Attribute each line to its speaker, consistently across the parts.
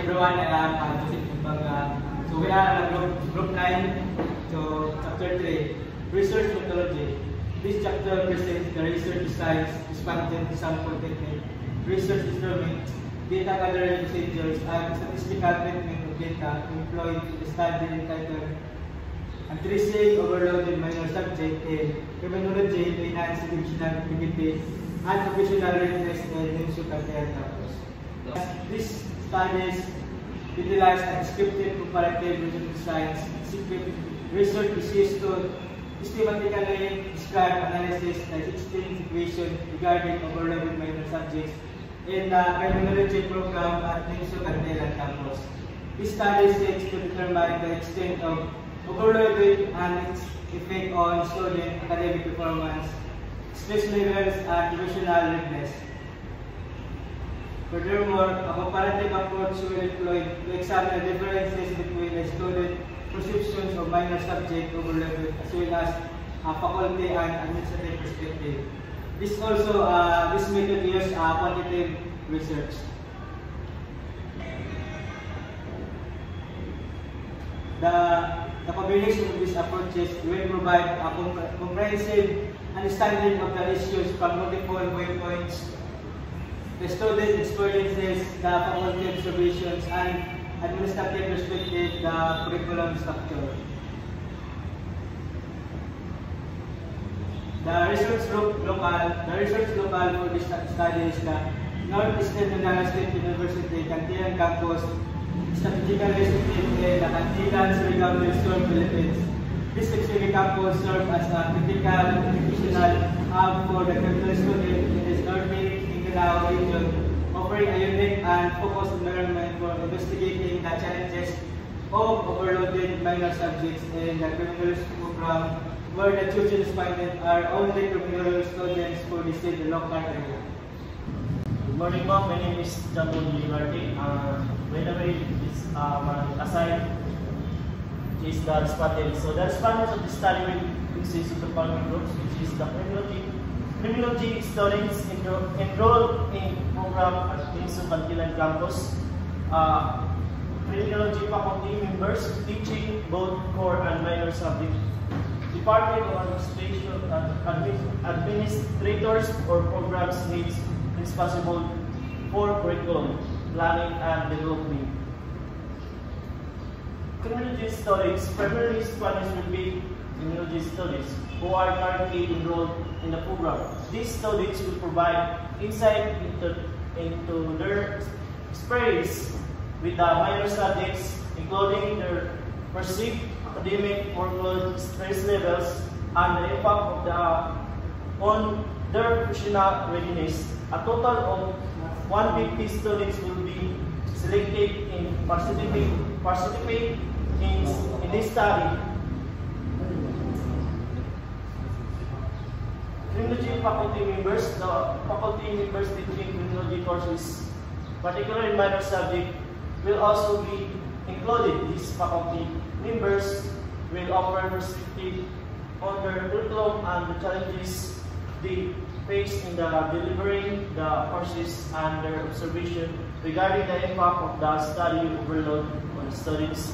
Speaker 1: everyone. I am Joseph Kumbaga. So we are group 9, so chapter 3, research methodology. This chapter presents the research designs, expanded sample technique, research instruments, data gathering procedures, and statistical treatment of data employed in the study entitled Addressing Overloaded Minor Subject in Criminology to Enhance Divisional Activity and Professional Readiness in Municipal Campus. These studies utilize a descriptive comparative research science. Research is used to systematically describe analysis and existing situation regarding overloaded minor subjects in the criminology program at Municipal Campus. This study seeks to determine the extent of overloading and its effect on student academic performance, stress levels, and professional readiness. Furthermore, a comparative approach will employ to examine the differences between the student perceptions of minor subject overloaded as well as faculty and administrative perspective. This method uses quantitative research. The combination of these approaches will provide a comprehensive understanding of the issues from multiple viewpoints, the student experiences, the faculty observations, and administrative perspective, the curriculum structure. The research local for this study is the Northeastern Mindanao State University, Cantilan Campus, strategically situated in the Cantilan, Surigao del Sur, Philippines. This specific campus serves as a critical educational hub for the criminal student in this northern Mindanao region, offering a unique and focused environment for investigating the challenges of overloaded minor subjects in the criminology program, where the children respondents are only criminal students who visit the local area.
Speaker 2: Good morning, ma'am. My name is Jamon Ligardi. By the way, this my aside is the respondents. So the respondents of the study will consist of the following groups, which is the criminology students enrolled in program at Tinsu Cantilan Campus, criminology faculty members teaching both core and minor subjects, Department of Administration administrators or programs needs responsible for curriculum planning and development. Criminology studies, primarily Spanish will be criminology studies who are currently enrolled in the program. These studies will provide insight into their experience with the minor subjects, including their perceived academic workload, stress levels, and the impact of on their professional readiness. A total of 150 students will be selected in participate in this study. Criminology faculty members, the faculty members teaching criminology courses, particularly minor subject, will also be included. These faculty members will offer perspective on their curriculum and the challenges they face in delivering the courses and their observation regarding the impact of the study overload on students.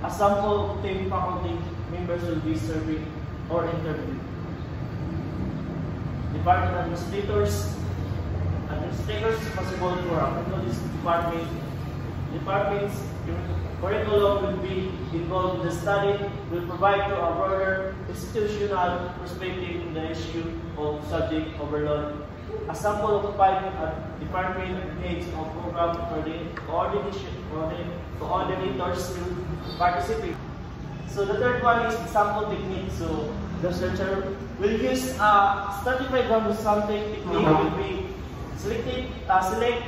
Speaker 2: A sample team faculty members will be serving or interviewed. Department administrators responsible for criminology department's curriculum will be involved in the study, will provide to a broader institutional perspective in the issue of subject overload. A sample of 5 department heads of program coordinators will participate. So the third one is sample technique. So the researcher will use a stratified random sampling technique will be select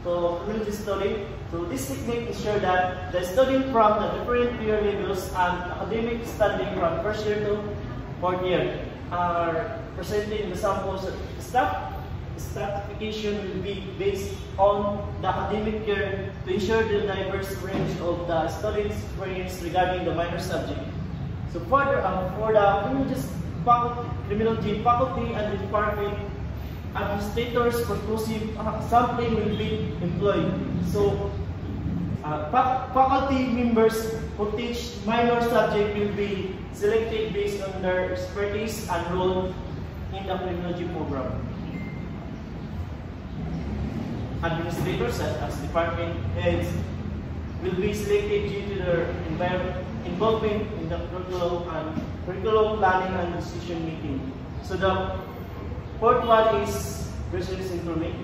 Speaker 2: to criminology study. So this technique ensures that the student from the different peer levels and academic standing from first year to fourth year are presented in the samples. Stratification will be based on the academic year to ensure the diverse range of the students' experience regarding the minor subject. So further, for the criminology faculty and the department, administrators purposive sampling will be employed. So Faculty members who teach minor subject will be selected based on their expertise and role in the criminology program. Administrators such as department heads will be selected due to their involvement in the curriculum planning and decision making. So the fourth one is research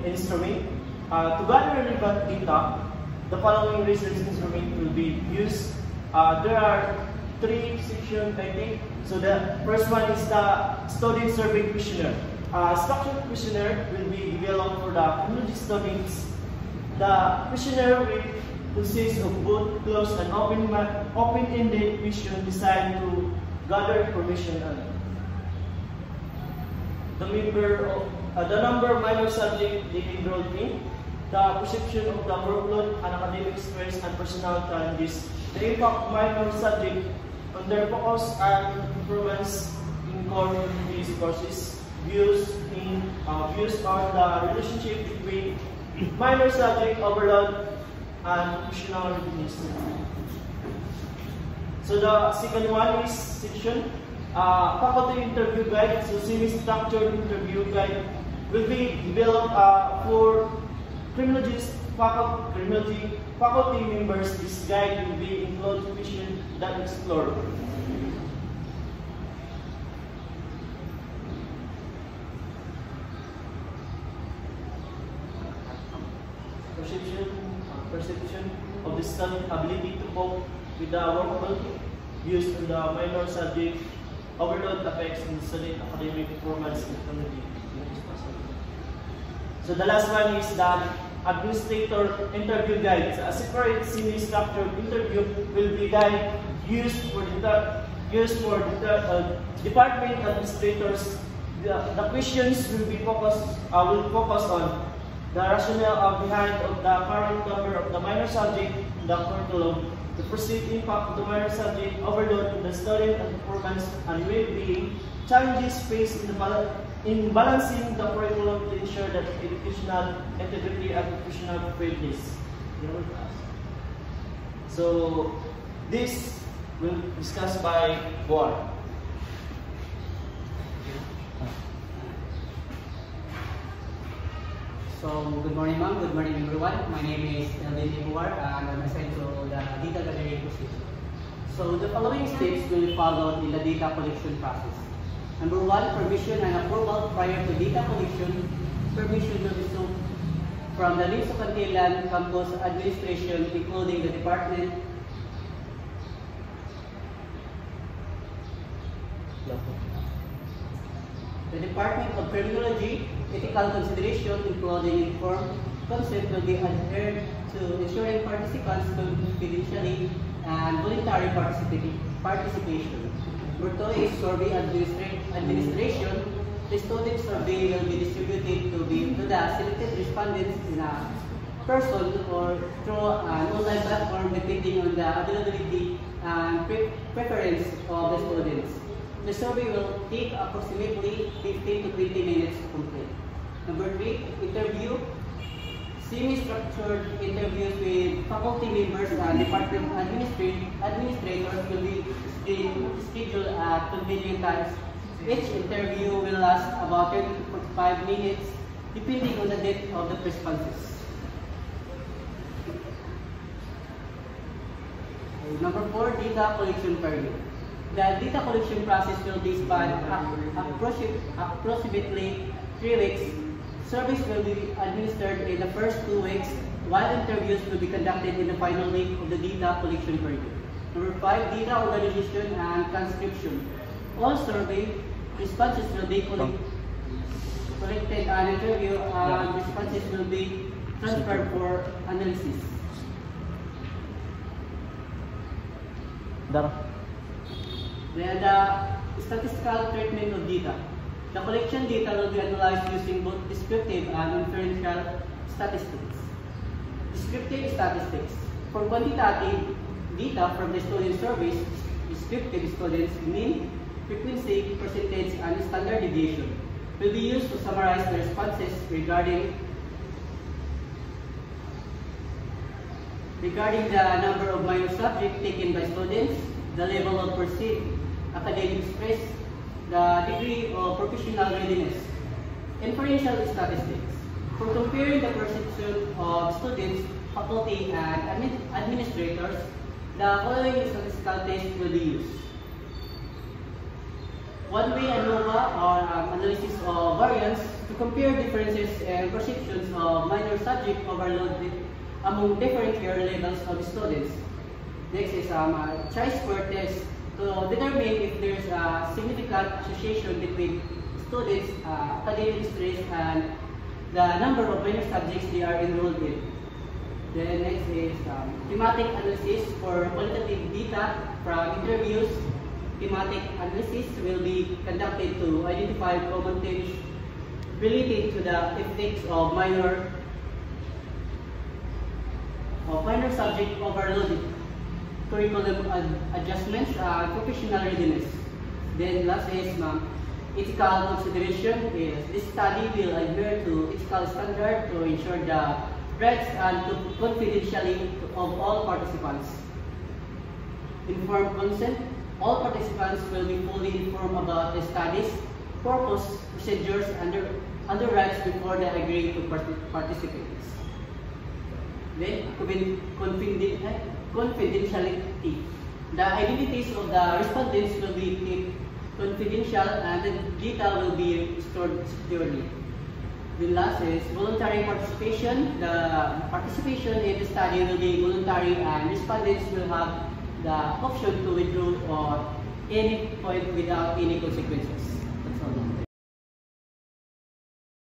Speaker 2: instrument. To gather relevant data, the following research instrument will be used. There are 3 sections, I think. So the first one is the student survey questionnaire. Structured questionnaire will be developed for the criminology students. The questionnaire will consist of both closed and open-ended questions designed to gather information on the number of minor subjects they enrolled in, the perception of the workload and academic stress and personal challenges, the impact of minor subjects on their focus and performance in core these courses, views on the relationship between minor subject overload and professional readiness. So the second one is section faculty interview guide. So semi-structured interview guide will be developed for criminologists, faculty members. This guide will be include questions that explore perception of the student's ability to cope with the workload, views on the minor subject, overload affects in student academic performance and community. So the last one is the administrator interview guide. So a separate semi-structured interview will be guide used for the department administrators. The questions will focus on the rationale behind of the current number of the minor subject in the curriculum, the perceived impact of the minor subject overload in the student and performance and well-being, challenges faced in balancing the curriculum to ensure that educational integrity and professional preparedness. So this will be discussed by Boar.
Speaker 3: So, good morning ma'am, good morning everyone. My name is Eldin Buar and I'm assigned to the data gathering position. So, the following steps will follow in the data collection process. Number 1, permission and approval prior to data collection. Permission will be sought from the Lips of Antillan campus administration, including the department, of Criminology. Ethical consideration, including informed consent, will be adhered to, ensuring participants confidentially and voluntary participation. Number 2 is survey administration. The student survey will be distributed to the selected respondents in a person or through an online platform depending on the availability and preference of the students. The survey will take approximately 15 to 20 minutes to complete. Number 3, interview. Semi-structured interviews with faculty members and department administrators will be scheduled at convenient times. Each interview will last about 30 to 45 minutes, depending on the depth of the responses. Number 4, data collection period. The data collection process will be span approximately 3 weeks. Surveys will be administered in the first 2 weeks, while interviews will be conducted in the final week of the data collection period. Number 5, data organization and transcription. All survey responses will be collected and interview and responses will be transferred for analysis. Then the statistical treatment of data. The collection data will be analyzed using both descriptive and inferential statistics. Descriptive statistics. For quantitative data from the student surveys, descriptive students' mean, frequency, percentage, and standard deviation will be used to summarize the responses regarding regarding the number of minor subjects taken by students, the level of perceived academic stress, the degree of professional readiness, inferential statistics. For comparing the perception of students, faculty, and administrators, the following statistical tests will be used. One-way ANOVA, or analysis of variance, to compare differences and perceptions of minor subject overload among different year levels of students. Next is a chi-square test to determine if there is a significant association between students' academic stress and the number of minor subjects they are enrolled in. Then next is thematic analysis for qualitative data from interviews. Thematic analysis will be conducted to identify common themes related to the effects of minor subject overload, curriculum adjustments, professional readiness. Then last is ethical consideration. This study will adhere to ethical standard to ensure the rights and confidentiality of all participants. Informed consent. All participants will be fully informed about the studies, purpose, procedures, and the rights before they agree to participate. Then, confidentiality. The identities of the respondents will be kept confidential and the data will be stored securely. The last is voluntary participation. The participation in the study will be voluntary and respondents will have the option to withdraw or any point without any consequences. That's all.